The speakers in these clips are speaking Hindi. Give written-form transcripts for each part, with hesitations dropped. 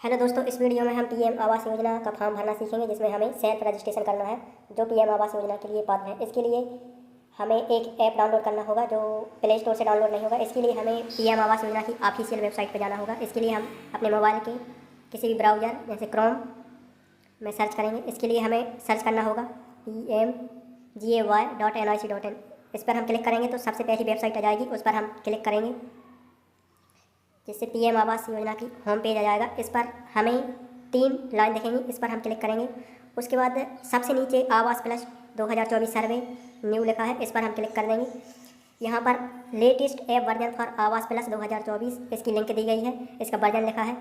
हेलो दोस्तों, इस वीडियो में हम पीएम आवास योजना का फॉर्म भरना सीखेंगे, जिसमें हमें सेल्फ रजिस्ट्रेशन करना है जो पीएम आवास योजना के लिए पात्र है। इसके लिए हमें एक ऐप डाउनलोड करना होगा जो प्ले स्टोर से डाउनलोड नहीं होगा। इसके लिए हमें पीएम आवास योजना की ऑफिशियल वेबसाइट पर जाना होगा। इसके लिए हम अपने मोबाइल के किसी भी ब्राउज़र जैसे क्रोम में सर्च करेंगे। इसके लिए हमें सर्च करना होगा pmgay.nic.in। इस पर हम क्लिक करेंगे तो सबसे पहली वेबसाइट आ जाएगी, उस पर हम क्लिक करेंगे जिससे पीएम आवास योजना की होम पेज आ जाएगा। इस पर हमें 3 लाइन दिखेंगी, इस पर हम क्लिक करेंगे। उसके बाद सबसे नीचे आवास प्लस 2024 सर्वे न्यू लिखा है, इस पर हम क्लिक कर देंगे। यहाँ पर लेटेस्ट ऐप वर्जन फॉर आवास प्लस 2024 इसकी लिंक दी गई है, इसका वर्जन लिखा है।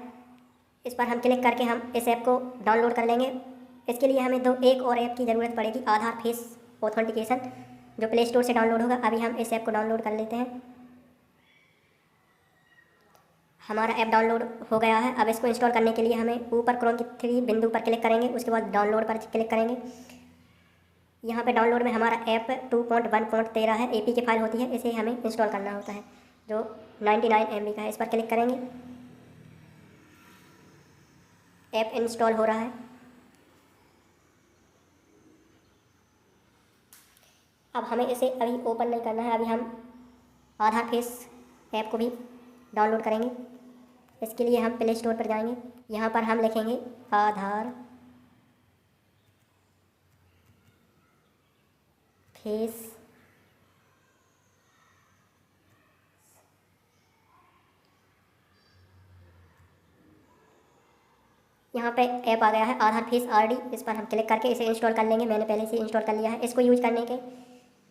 इस पर हम क्लिक करके हम इस ऐप को डाउनलोड कर लेंगे। इसके लिए हमें एक और ऐप की ज़रूरत पड़ेगी, आधार फेस ऑथेंटिकेशन, जो प्ले स्टोर से डाउनलोड होगा। अभी हम इस ऐप को डाउनलोड कर लेते हैं। हमारा ऐप डाउनलोड हो गया है। अब इसको इंस्टॉल करने के लिए हमें ऊपर क्रोम की 3 बिंदु पर क्लिक करेंगे, उसके बाद डाउनलोड पर क्लिक करेंगे। यहाँ पे डाउनलोड में हमारा ऐप 2.1.13 है, एपी की फाइल होती है, इसे हमें इंस्टॉल करना होता है जो 99 MB का है। इस पर क्लिक करेंगे, ऐप इंस्टॉल हो रहा है। अब हमें इसे अभी ओपन नहीं करना है, अभी हम आधार फेस ऐप को भी डाउनलोड करेंगे। इसके लिए हम प्ले स्टोर पर जाएंगे, यहाँ पर हम लिखेंगे आधार फेस यहाँ पे ऐप आ गया है आधार फेस आरडी। इस पर हम क्लिक करके इसे इंस्टॉल कर लेंगे। मैंने पहले से इंस्टॉल कर लिया है। इसको यूज करने के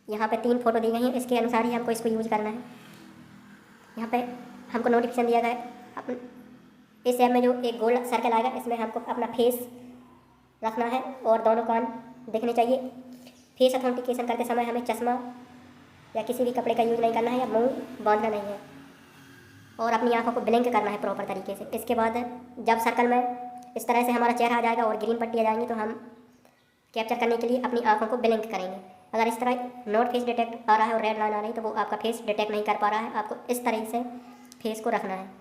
यहाँ पे 3 फोटो दी गई हैं, इसके अनुसार ही हमको इसको यूज करना है। यहाँ पे हमको नोटिफिकेशन दिया गया है इस ऐप में जो एक गोल सर्कल आएगा, इसमें हमको अपना फेस रखना है और दोनों कान दिखने चाहिए। फेस ऑथेंटिकेशन करते समय हमें चश्मा या किसी भी कपड़े का यूज़ नहीं करना है या मुंह बांधना नहीं है और अपनी आंखों को ब्लिंक करना है प्रॉपर तरीके से। इसके बाद जब सर्कल में इस तरह से हमारा चेहरा आ जाएगा और ग्रीन पट्टी आ जाएंगी तो हम कैप्चर करने के लिए अपनी आंखों को ब्लिंक करेंगे। अगर इस तरह नॉट फेस डिटेक्ट आ रहा है और रेड लाइन आ रही है तो वो आपका फेस डिटेक्ट नहीं कर पा रहा है। आपको इस तरह से फेस को रखना है।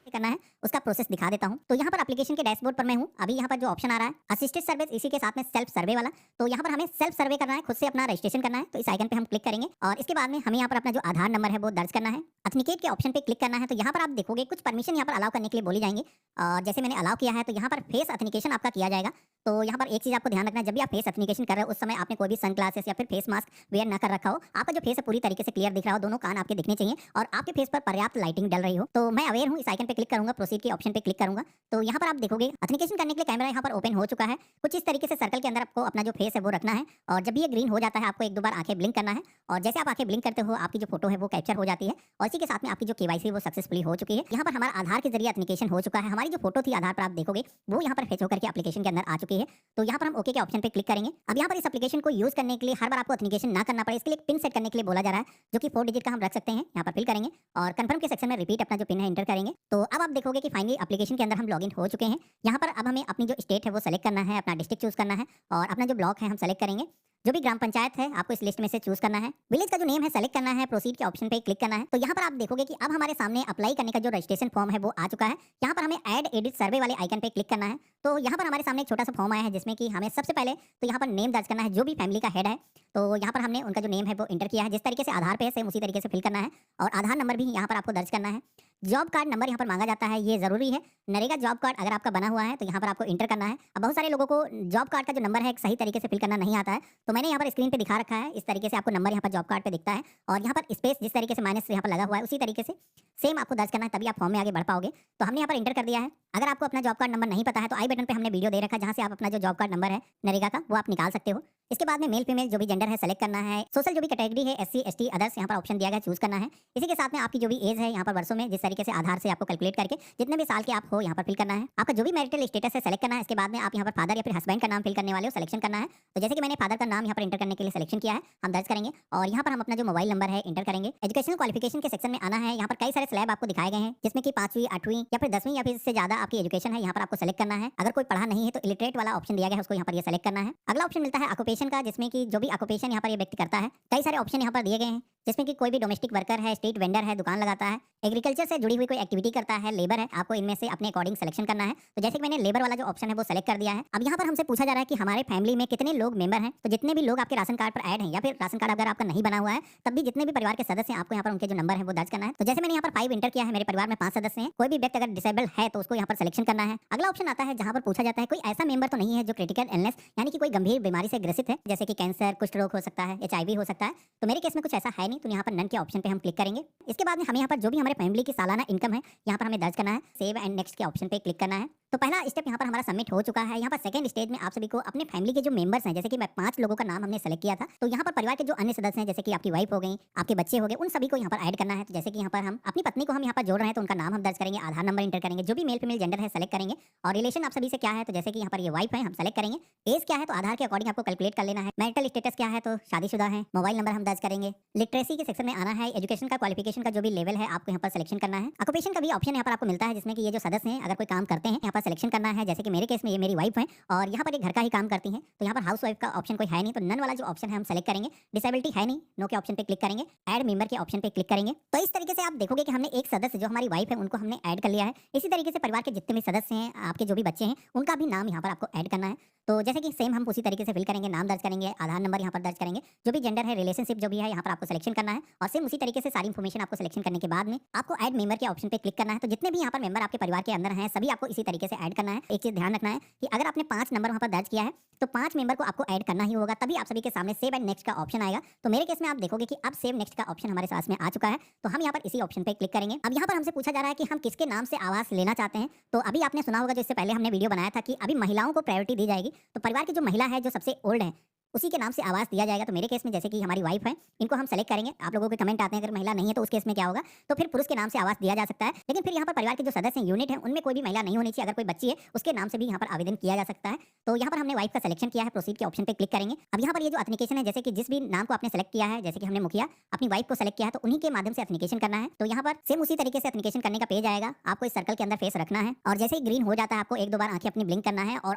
करना है उसका प्रोसेस दिखा देता हूं। तो यहाँ पर एप्लीकेशन के डैशबोर्ड पर मैं हूं। अभी यहाँ पर जो ऑप्शन आ रहा है असिस्टेड सर्विस, इसी के साथ में सेल्फ सर्वे वाला, तो यहाँ पर हमें सेल्फ सर्वे करना है, खुद से अपना रजिस्ट्रेशन करना है। तो इस आइकन पे हम क्लिक करेंगे और इसके बाद में हमें यहाँ पर अपना जो आधार नंबर है वो दर्ज करना है। ऑथेंटिकेट के ऑप्शन पे क्लिक करना है। तो यहाँ पर आप देखोगे कुछ परमिशन यहाँ पर अलाउ करने के लिए बोली जाएंगे और जैसे मैंने अलाउ किया है तो यहाँ पर फेस ऑथेंटिकेशन आपका किया जाएगा। तो यहाँ पर एक चीज आपको ध्यान रखना है, जब भी आप फेस ऑथेंटिकेशन कर रहे हो उस समय आपने कोई भी सन ग्लासेस या फिर फेस मास्क वेयर ना कर रखा हो। आपका जो फेस है पूरी तरीके से क्लियर दिख रहा हो, दोनों कान आपके दिखने चाहिए और आपके फेस पर पर्याप्त लाइटिंग डल रही हो। तो मैं अवेयर हूँ, इस आइकन पे क्लिक करूंगा, प्रोसीड के ऑप्शन पे क्लिक करूंगा। तो यहाँ पर आप देखोगे ऑथेंटिकेशन करने के लिए कैमरा यहाँ पर ओपन हो चुका है। कुछ इस तरीके से सर्कल के अंदर आपको अपना जो फेस है वो रखना है और जब भी ये ग्रीन हो जाता है आपको 1-2 बार आंखें ब्लिंक करना है और जैसे आप आंखें ब्लिंक करते हो आपकी जो फोटो है वो कैप्चर हो जाती है और इसी के साथ में आपकी जो केवाईसी वो सक्सेसफुली हो चुकी है। यहाँ पर हमारा आधार के जरिए ऑथेंटिकेशन हो चुका है। हमारी जो फोटो थी आधार पर आप देखोगे वो यहाँ पर फेच होकर के एप्लीकेशन के अंदर आ चुकी है। तो यहाँ पर हम ओके के ऑप्शन पे क्लिक करेंगे। अब यहाँ पर इस एप्लीकेशन को यूज करने के लिए हर बार आपको ऑथेंटिकेशन ना करना पड़े, इसके लिए पिन सेट करने के लिए बोला जा रहा है जो कि 4 डिजिट का हम रख सकते हैं। यहाँ पर फिल करेंगे और कंफर्म के सेक्शन में रिपीट अपना जो पिन है एंटर करेंगे। तो अब आप देखोगे कि फाइनली एप्लीकेशन के अंदर हम लॉगिन हो चुके हैं। यहाँ पर अब हमें अपनी जो स्टेट है वो सेलेक्ट करना है, अपना डिस्ट्रिक्ट चूज करना है और अपना जो ब्लॉक है हम सेलेक्ट करेंगे। जो भी ग्राम पंचायत है आपको इस लिस्ट में से चूज करना है। विलेज का जो नेम है सेलेक्ट करना है, प्रोसीड के ऑप्शन पे क्लिक करना है। तो यहाँ पर आप देखोगे कि अब हमारे सामने अप्लाई करने का जो रजिस्ट्रेशन फॉर्म है वो आ चुका है। यहाँ पर हमें ऐड एडिट सर्वे वाले आइकन पे क्लिक करना है। तो यहाँ पर हमारे सामने एक छोटा सा फॉर्म आया है जिसमें कि हमें सबसे पहले तो यहाँ पर नेम दर्ज करना है, जो भी फैमिली का हेड है। तो यहाँ पर हमने उनका जो नेम है वो इंटर किया है, जिस तरीके से आधार पे है सेम उसी तरीके से फिल करना है और आधार नंबर भी यहाँ पर आपको दर्ज करना है। जॉब कार्ड नंबर यहाँ पर मांगा जाता है, ये जरूरी है। नरेगा जॉब कार्ड अगर आपका बना हुआ है तो यहाँ पर आपको इंटर करना है। अब बहुत सारे लोगों को जॉब कार्ड का जो नंबर है सही तरीके से फिल करना नहीं आता है, तो मैंने यहाँ पर स्क्रीन पे दिखा रखा है। इस तरीके से आपको नंबर यहाँ पर जॉब कार्ड पे दिखता है और यहाँ पर स्पेस जिस तरीके से माइनस यहाँ पर लगा हुआ है उसी तरीके से सेम आपको दर्ज करना है, तभी आप फॉर्म में आगे बढ़ पाओगे। तो हमने यहाँ पर इंटर कर दिया है। अगर आपको अपना जॉब कार्ड नंबर नहीं पता है तो आई बटन पे हमने वीडियो दे रखा है जहाँ से आप अपना जो जॉब कार्ड नंबर है नरेगा का वो आप निकाल सकते हो। इसके बाद में मेल फीमेल जो भी जेंडर है सेलेक्ट करना है। सोशल जो भी कैटेगरी है SC ST अदर्स यहाँ पर ऑप्शन दिया गया चूज करना है। इसी के साथ में आपकी जो भी एज है यहाँ पर वर्षों में जिस तरीके से आधार से आपको कैलकुलेट करके जितने भी साल के आप हो यहाँ पर फिल करना है। आपका जो भी मैरिटल स्टेटस है सेलेक्ट करना है। इसके बाद में आप यहाँ पर फादर या फिर हस्बैंड का नाम फिल करने वाले हो सिलेक्शन करना है। तो जैसे कि मैंने फादर का नाम यहाँ पर इंटर करने के लिए सिलेक्शन किया है, हम दर्ज करेंगे और यहाँ पर हम अपना जो मोबाइल नंबर है इंटर करेंगे। एजुकेशनल क्वालिफिकेशन के सेक्शन में आना है। यहाँ पर कई सारे स्लैब आपको दिखाए गए हैं जिसमें कि 5वीं 8वीं या फिर 10वीं या फिर इससे ज्यादा आपकी एजुकेशन है, यहाँ पर आपको सेलेक्ट करना है। अगर कोई पढ़ा नहीं है तो इलिटरेट वाला ऑप्शन दिया गया है उसको यहाँ पर ये सेलेक्ट करना है। अगला ऑप्शन मिलता है ऑक्यूपेशन का, जिसमें कि जो भी ऑक्यूपेशन यहाँ पर ये व्यक्ति करता है। कई सारे ऑप्शन यहाँ पर दिए गए हैं जिसमें कि कोई भी डोमेस्टिक वर्कर है, स्ट्रीट वेंडर है, दुकान लगाता है, एग्रीकल्चर से जुड़ी हुई कोई एक्टिविटी करता है, लेबर है, आपको इनमें से अपने अकॉर्डिंग सिलेक्शन करना है। तो जैसे कि मैंने लेबर वाला जो ऑप्शन है वो सेलेक्ट कर दिया है। अब यहाँ पर हमसे पूछा जा रहा है कि हमारे फैमिली में कितने लोग मेंबर हैं। तो जितने भी लोग आपके राशन कार्ड पर ऐड हैं या फिर राशन कार्ड अगर आपका नहीं बना हुआ है तब भी जितने भी परिवार के सदस्य हैं आपको यहाँ पर उनके जो नंबर है वो दर्ज करना है। तो जैसे मैंने यहाँ पर 5 इंटर किया है, मेरे परिवार में 5 सदस्य हैं। कोई भी व्यक्ति अगर डिसेबल है तो उसको यहाँ पर सिलेक्शन करना है। अगला ऑप्शन आता है जहाँ पर पूछा जाता है कोई ऐसा मेंबर तो नहीं है जो क्रिटिकल इलनेस यानी कि कोई गंभीर बीमारी से ग्रसित है, जैसे कि कैंसर, कुष्ठ रोग हो सकता है, HIV हो सकता है। तो मेरे केस में कुछ ऐसा है नहीं, तो यहाँ पर नन के ऑप्शन पे हम क्लिक करेंगे। इसके बाद में हमें यहाँ पर जो भी हमारे फैमिली की सालाना इनकम है यहाँ पर हमें दर्ज करना है। सेव एंड नेक्स्ट के ऑप्शन पे क्लिक करना है। तो पहला स्टेप यहाँ पर हमारा सबमिट हो चुका है। यहाँ पर सेकंड स्टेज में आप सभी को अपने फैमिली के जो मेंबर्स हैं, जैसे कि मैं 5 लोगों का नाम हमने सेलेक्ट किया था, तो यहाँ पर परिवार के जो अन्य सदस्य हैं जैसे कि आपकी वाइफ हो गई, आपके बच्चे हो गए, उन सभी को यहाँ पर ऐड करना है। तो जैसे कि यहाँ पर हम अपनी पत्नी को हम यहाँ पर जोड़ रहे हैं तो उनका नाम हम दर्ज करेंगे, आधार नंबर इंटर करेंगे, जो भी मेल फीमेल जेंडर है सेलेक्ट करेंगे और रिलेशन आप सभी से क्या है। तो जैसे कि यहाँ पर ये वाइफ है हम सेलेक्ट करेंगे। एज क्या है तो आधार के अकॉर्डिंग आपको कैलकुलेट कर लेना है। मैरिटल स्टेटस क्या है तो शादीशुदा है। मोबाइल नंबर हम दर्ज करेंगे। लिटरेसी के सेक्शन में आना है। एजुकेशन का, क्वालिफिकेशन का जो भी लेवल है आपको यहाँ पर सिलेक्शन करना है। ऑक्यूपेशन का भी ऑप्शन यहाँ पर आपको मिलता है जिसमें कि ये जो सदस्य हैं अगर कोई काम करते हैं यहाँ पर सिलेक्शन करना है। जैसे कि मेरे केस में ये मेरी वाइफ है और यहाँ पर ये घर का ही काम करती हैं, तो यहाँ पर हाउस वाइफ का ऑप्शन कोई है नहीं, तो नन वाला जो ऑप्शन है हम सेलेक्ट करेंगे। डिसेबिलिटी है नहीं, नो के ऑप्शन पे क्लिक करेंगे। ऐड मेंबर के ऑप्शन पे क्लिक करेंगे। तो इस तरीके से आप देखोगे कि हमने एक सदस्य जो हमारी वाइफ है उनको हमने ऐड कर लिया है। इसी तरीके से परिवार के जितने भी सदस्य हैं, आपके जो भी बच्चे हैं, उनका भी नाम यहाँ पर आपको ऐड करना है। तो जैसे कि सेम हम उसी तरीके से फिल करेंगे, नाम दर्ज करेंगे, आधार नंबर यहाँ पर दर्ज करेंगे, जो भी जेंडर है, रिलेशनशिप जो भी है यहाँ पर आपको सिलेक्शन करना है और सेम उसी तरीके से सारी इन्फॉर्मेशन आपको सिलेक्शन करने के बाद में आपको ऐड मेंबर के ऑप्शन पे क्लिक करना है। तो जितने भी यहाँ पर मेंबर आपके परिवार के अंदर हैं सभी आपको इसी तरीके से ऐड करना है। एक चीज ध्यान रखना है कि अगर आपने 5 नंबर वहाँ पर दर्ज किया है तो 5 मेंबर को आपको ऐड करना ही होगा, तभी आप सभी के सामने सेव एंड नेक्स्ट का ऑप्शन आएगा। तो मेरे केस में आप देखोगे कि अब सेव नेक्स्ट का ऑप्शन हमारे पास में आ चुका है, तो हम यहाँ पर इसी ऑप्शन पे क्लिक करेंगे। अब यहाँ पर हमसे पूछा जा रहा है कि हम किसके नाम से आवास लेना चाहते हैं। तो अभी आपने सुना होगा, जो इससे पहले हमने वीडियो बनाया था कि अभी महिलाओं को प्रायोरिटी दी जाएगी। तो परिवार की जो महिला है जो सबसे ओल्ड है उसी के नाम से आवास दिया जाएगा। तो मेरे केस में जैसे कि हमारी वाइफ है, इनको हम सेलेक्ट करेंगे। आप लोगों के कमेंट आते हैं अगर महिला नहीं है तो उस केस में क्या होगा, तो फिर पुरुष के नाम से आवास दिया जा सकता है। लेकिन फिर यहाँ पर परिवार के जो सदस्य यूनिट है उनमें कोई भी महिला नहीं होनी चाहिए। अगर कोई बच्ची है उसके नाम से भी यहाँ पर आवेदन किया जा सकता है। तो यहाँ पर हमने वाइफ का सिलेक्शन किया है, प्रोसीड के ऑप्शन पे क्लिक करेंगे। अब यहाँ पर ये जो एप्लीकेशन है, जैसे कि जिस भी नाम को आपने सेलेक्ट किया है, जैसे कि हमने मुखिया अपनी वाइफ को सेलेक्ट किया है, तो उन्हीं के माध्यम से एप्लीकेशन करना है। तो यहाँ पर सेम उसी तरीके से एप्लीकेशन करने का पेज आएगा। आपको इस सर्कल के अंदर फेस रखना है और जैसे ही ग्रीन हो जाता है आपको 1-2 बार आंखें अपनी ब्लिंक करना है और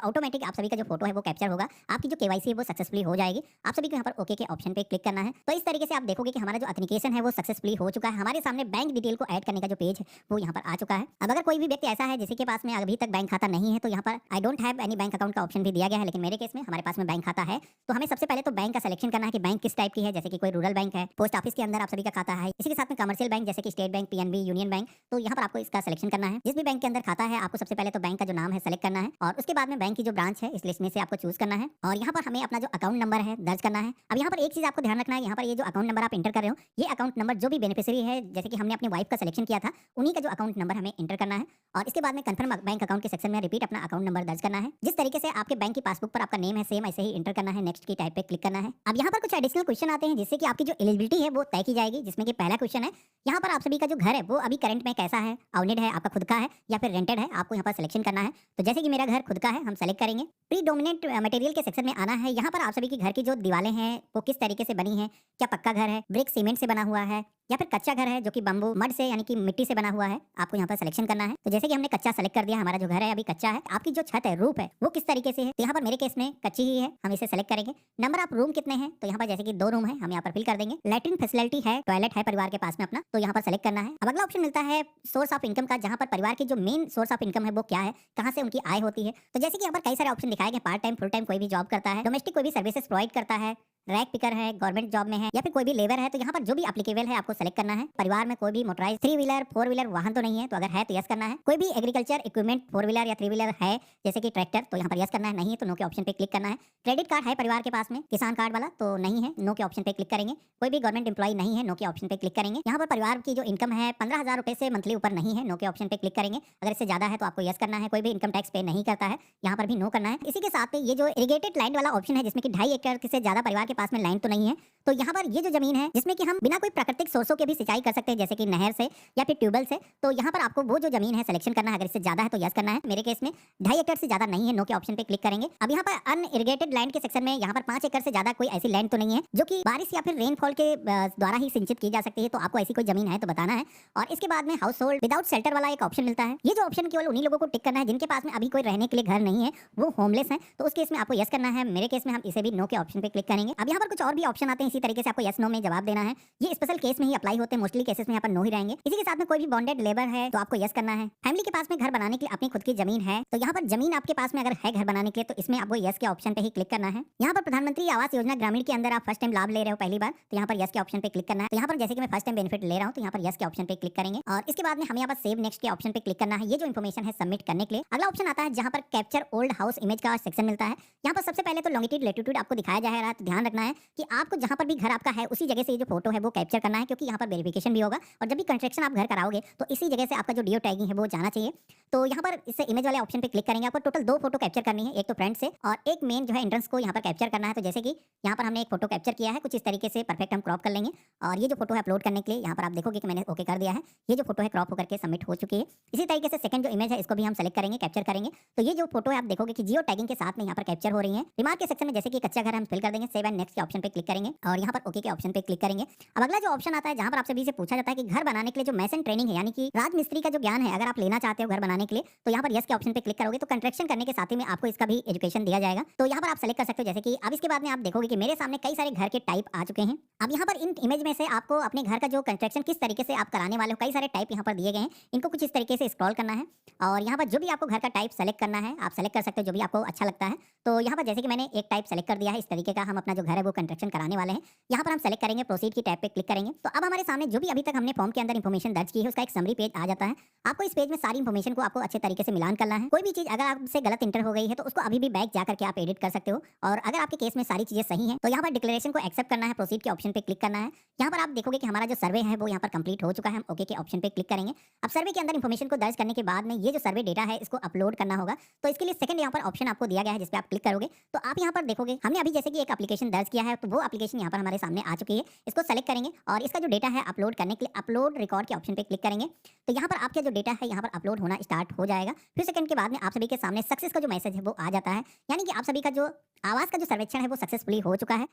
ऑटोमेटिक आप सभी का जो फोटो है वो कैप्चर होगा। आपकी जो केवाईसी है वो सक्सेसफुली हो जाएगी। आप सभी को यहाँ पर ओके के ऑप्शन पे क्लिक करना है। तो इस तरीके से आप देखोगे कि हमारा जो एप्लीकेशन है वो सक्सेसफुली हो चुका है। हमारे सामने बैंक डिटेल को ऐड करने का जो पेज है वो यहाँ पर आ चुका है। अब अगर कोई भी व्यक्ति ऐसा है जिसके पास में अभी तक बैंक खाता नहीं है तो यहाँ पर I don't have any bank account का ऑप्शन भी दिया गया है, लेकिन मेरे केस में हमारे पास में बैंक खाता है। तो हमें सबसे पहले तो बैंक का सिलेक्शन करना है कि बैंक किस टाइप की है। जैसे कि कोई रूरल बैंक है, पोस्ट ऑफिस के अंदर आप सभी का खाता है, इसी के साथ में कमर्शियल बैंक जैसे कि state bank, PNB, union bank. तो यहाँ पर आपको इसका सिलेक्शन करना है। जिस भी बैंक के अंदर खाता है आपको सबसे पहले तो बैंक का जो नाम है सेलेक्ट करना है और उसके बाद में बैंक की जो ब्रांच है इस लिस्ट में से आपको चूज करना है और यहाँ पर हमें अपना जो अकाउंट नंबर है दर्ज करना है। अब यहाँ पर एक चीज आपको ध्यान रखना है, यहाँ पर ये जो अकाउंट नंबर आप इंटर कर रहे हो, ये अकाउंट नंबर जो भी बेनिफिशियरी है, जैसे कि हमने अपनी वाइफ का सिलेक्शन किया था, उन्हीं का जो अकाउंट नंबर हमें इंटर करना है और इसके बाद में कंफर्म बैंक अकाउंट के सेक्शन में रिपीट अपना अकाउंट नंबर दर्ज करना है। जिस तरीके से आपके बैंक की पासबुक पर आपका नेम है सेम ऐसे ही इंटर करना है। नेक्स्ट की टाइप पे क्लिक करना है। अब यहाँ पर कुछ एडिशनल क्वेश्चन आते हैं जिससे कि आपकी जो एलिजिबिलिटी है वो तय की जाएगी, जिसमें कि पहला क्वेश्चन है यहाँ पर आप सभी का जो घर है वो अभी करंट में कैसा है, ओनेड है, आपका खुद का है या फिर रेंटेड है, आपको यहाँ पर सिलेक्शन करना है। तो जैसे कि मेरा घर खुद का है हम सेलेक्ट करेंगे। प्रीडोमिनेंट मटेरियल के सेक्शन में आना है। यहाँ पर आप सभी के घर की जो दीवारें हैं वो किस तरीके से बनी है, क्या पक्का घर है, ब्रिक सीमेंट से बना हुआ है या फिर कच्चा घर है जो कि बम्बू मड से यानी कि मिट्टी से बना हुआ है, आपको यहाँ पर सिलेक्शन करना है। तो जैसे कि हमने कच्चा सेलेक्ट कर दिया, हमारा जो घर है अभी कच्चा है। आपकी जो छत है, रूफ है, वो किस तरीके से है, तो यहाँ पर मेरे केस में कच्ची ही है, हम इसे सेलेक्ट करेंगे। नंबर ऑफ रूम कितने हैं, तो यहाँ पर जैसे कि 2 रूम है हम यहाँ पर फिल कर देंगे। लैट्रिन फैसिलिटी है, टॉयलेट है परिवार के पास में अपना, तो यहाँ पर सेलेक्ट करना है। अब अगला ऑप्शन मिलता है सोर्स ऑफ इनकम का, जहाँ पर परिवार की जो मेन सोर्स ऑफ इनकम है वो क्या है, कहाँ से उनकी आय होती है। तो जैसे कि यहाँ पर कई सारे ऑप्शन दिखाए गए, पार्ट टाइम, फुल टाइम, कोई भी जॉब करता है, डोमेस्टिक कोई भी सर्विसेज प्रोवाइड करता है, रैक पिकर है, गवर्नमेंट जॉब में है या फिर कोई भी लेबर है। तो यहाँ पर जो भी एप्लीकेबल है आपको सेलेक्ट करना है। परिवार में कोई भी मोटराइज 3 व्हीलर 4 व्हीलर वाहन तो नहीं है, तो अगर है तो यस करना है। कोई भी एग्रीकल्चर इक्विपमेंट 4 व्हीलर या 3 व्हीलर है जैसे कि ट्रैक्टर, तो यहाँ पर यस करना है। नहीं है तो नो के ऑप्शन पे क्लिक करना है। क्रेडिट कार्ड है परिवार के पास में, किसान कार्ड वाला, तो नहीं है, नो के ऑप्शन पे क्लिक करेंगे। कोई भी गवर्नमेंट एम्प्लॉय नहीं है, नो के ऑप्शन पे क्लिक करेंगे। यहाँ पर परिवार की जो इनकम है 15,000 रुपए से मंथली ऊपर नहीं है, नो के ऑप्शन पे क्लिक करेंगे। अगर इससे ज्यादा है तो आपको यस करना है। कोई भी इनकम टैक्स पे नहीं करता है, यहाँ पर भी नो करना है। इसी के साथ ये जो इरिगेटेड लैंड वाला ऑप्शन है जिसमें कि 2.5 एकड़ से ज्यादा परिवार के पास में लैंड तो नहीं है, तो यहाँ पर ये जो जमीन है जिसमें कि हम बिना कोई प्राकृतिक सोर्सों के भी सिंचाई कर सकते हैं जैसे कि नहर से या फिर ट्यूबवेल से, तो यहाँ पर आपको वो जो जमीन है सिलेक्शन करना है। अगर इससे ज्यादा है तो यस करना है। मेरे केस में 2.5 एकड़ से ज्यादा नहीं है, नो के ऑप्शन पे क्लिक करेंगे। अब यहाँ पर अनइरिगेटेड लैंड के सेक्शन में यहाँ पर 5 एकड़ से ज्यादा कोई ऐसी लैंड तो नहीं है जो कि बारिश या फिर रेनफॉल के द्वारा ही सिंचित की जा सकती है, तो आपको ऐसी कोई जमीन है तो बताना है। और इसके बाद में हाउस होल्ड विदाउट शेल्टर वाला एक ऑप्शन मिलता है। ये जो ऑप्शन केवल उन्हीं लोगों को टिक करना है जिनके पास में अभी कोई रहने के लिए घर नहीं है, वो होमलेस है, तो उस केस में आपको यस करना है। मेरे केस में हम इसे भी नो के ऑप्शन पे क्लिक करेंगे। अब यहाँ पर कुछ और भी ऑप्शन आते हैं, इसी तरीके से आपको यस नो में जवाब देना है। ये स्पेशल केस में ही अप्लाई होते हैं, मोस्टली केसेस में यहाँ पर नो ही रहेंगे। इसी के साथ में कोई भी बॉन्डेड लेबर है तो आपको यस करना है। फैमिली के पास में घर बनाने के लिए अपनी खुद की जमीन है तो यहाँ पर जमीन आपके पास में अगर है घर बनाने के लिए तो इसमें आपको यस के ऑप्शन पे ही क्लिक करना है। यहाँ पर प्रधानमंत्री आवास योजना ग्रामीण के अंदर आप फर्स्ट टाइम लाभ ले रहे हो पहली बार तो यहाँ पर यस के ऑप्शन पे क्लिक करना है। तो यहाँ पर जैसे कि मैं फर्स्ट टाइम बेनिफिट ले रहा हूँ तो यहाँ पर यस के ऑप्शन पे क्लिक करेंगे और इसके बाद में हमें यहाँ पर सेव नेक्स्ट के ऑप्शन पे क्लिक करना है। ये जो इन्फॉर्मेशन है सबमिट करने के लिए अगला ऑप्शन आता है जहाँ पर कैप्चर ओल्ड हाउस इमेज का सेक्शन मिलता है। यहाँ पर सबसे पहले तो लॉन्गिट्यूड लैटिट्यूड आपको दिखाया जा रहा है, तो ध्यान रखना है कि आपको जहाँ पर भी घर आपका है उसी जगह से ये जो फोटो है वो कैप्चर करना है, क्योंकि यहाँ पर वेरिफिकेशन भी होगा और जब भी कंस्ट्रक्शन आप घर कराओगे तो इसी जगह से आपका जो जियो टैगिंग है वो जाना चाहिए। तो यहाँ पर इससे इमेज वाले ऑप्शन पे क्लिक करेंगे। आपको टोटल 2 फोटो कैप्चर करनी है, एक तो फ्रंट से और एक मेन जो है एंट्रेंस को यहाँ पर कैप्चर करना है। तो जैसे कि यहाँ पर हमने एक फोटो कैप्चर किया है, कुछ इस तरीके से परफेक्ट हम क्रॉप कर लेंगे और ये जो फोटो है अपलोड करने के लिए यहाँ पर आप देखोगे कि मैंने ओके कर दिया है। ये जो फोटो है क्रॉप होकर के सबमिट हो चुकी है। इसी तरीके से सेकंड जो इमेज है इसको भी हम सेलेक्ट करेंगे, कैप्चर करेंगे। तो ये जो फोटो है आप देखोगे कि जियो टैगिंग के साथ में यहाँ पर कैप्चर हो रही है। रिमार्क के सेक्शन में जैसे कि कच्चा घर हम फिल कर देंगे, सेव एंड नेक्स्ट के ऑप्शन पे क्लिक करेंगे और यहाँ पर ओके के ऑप्शन पे क्लिक करेंगे। अब अगला जो ऑप्शन आता है जहाँ पर आपसे भी से पूछा जाता है कि घर बनाने के लिए जो मैसन ट्रेनिंग है यानी कि राजमिस्त्री का जो ज्ञान है अगर आप लेना चाहते हो घर बनाने के लिए तो यहाँ पर यस के ऑप्शन पे क्लिक करोगे तो कंस्ट्रक्शन करने के साथ ही में आपको इसका भी एजुकेशन दिया जाएगा। तो यहाँ पर आप सेलेक्ट कर सकते हो। जैसे कि अब इसके बाद में आप देखोगे कि मेरे सामने कई सारे घर के टाइप आ चुके हैं। अब यहाँ पर इन इमेज में से आपको अपने घर का जो कंस्ट्रक्शन किस तरीके से आप कराने वाले हो कई सारे टाइप यहाँ पर दिए गए हैं। इनको कुछ इस तरीके से स्क्रॉल करना है और यहाँ पर जो भी आपको घर का टाइप सेलेक्ट करना है आप सेलेक्ट कर सकते हो जो भी आपको अच्छा लगता है। तो यहाँ पर जैसे कि मैंने एक टाइप सेलेक्ट कर दिया है, इस तरीके का हम अपना जो घर है वो कंस्ट्रक्शन कराने वाले हैं। यहाँ पर हम सेलेक्ट करेंगे, प्रोसीड की टैब पे क्लिक करेंगे। तो अब हमारे सामने जो भी अभी तक हमने फॉर्म के अंदर इन्फॉर्मेशन दर्ज की है उसका एक समरी पेज आ जाता है। आपको इस पेज में सारी इन्फॉर्मेशन को आपको अच्छे तरीके से मिलान करना है। कोई भी चीज अगर आपसे गलत इंटर हो गई है तो उसको अभी भी बैक जाकर के आप एडिट कर सकते हो और अगर आपके केस में सारी चीजें सही हैं तो यहाँ पर डिक्लेरेशन को एक्सेप्ट करना है, प्रोसीड के ऑप्शन पे क्लिक करना है। यहाँ पर आप देखोगे कि हमारा जो सर्वे है वो यहाँ पर कंप्लीट हो चुका है। हम ओके के ऑप्शन पे क्लिक करेंगे। अब सर्वे के अंदर इन्फॉर्मेशन को दर्ज करने के बाद में ये जो सर्वे डेटा है इसको अपलोड करना होगा। तो इसके लिए सेकंड यहाँ पर ऑप्शन आपको दिया गया है जिस पे आप क्लिक करोगे तो आप यहाँ पर देखोगे हमने अभी जैसे कि एक एप्लीकेशन दर्ज किया है तो वो एप्लीकेशन यहाँ पर हमारे सामने आ चुकी है। इसको सेलेक्ट करेंगे और इसका जो डेटा है अपलोड करने के लिए अपलोड रिकॉर्ड के ऑप्शन पे क्लिक करेंगे। तो यहाँ पर आपका जो डेटा है यहाँ पर अपलोड होना स्टार्ट हो जाएगा। फिर सेकंड के बाद में आप सभी के सामने सक्सेस का जो मैसेज है वो आ जाता है, यानी कि आप सभी का जो आवास का जो सर्वेक्षण है वो सक्सेसफुली हो चुका है।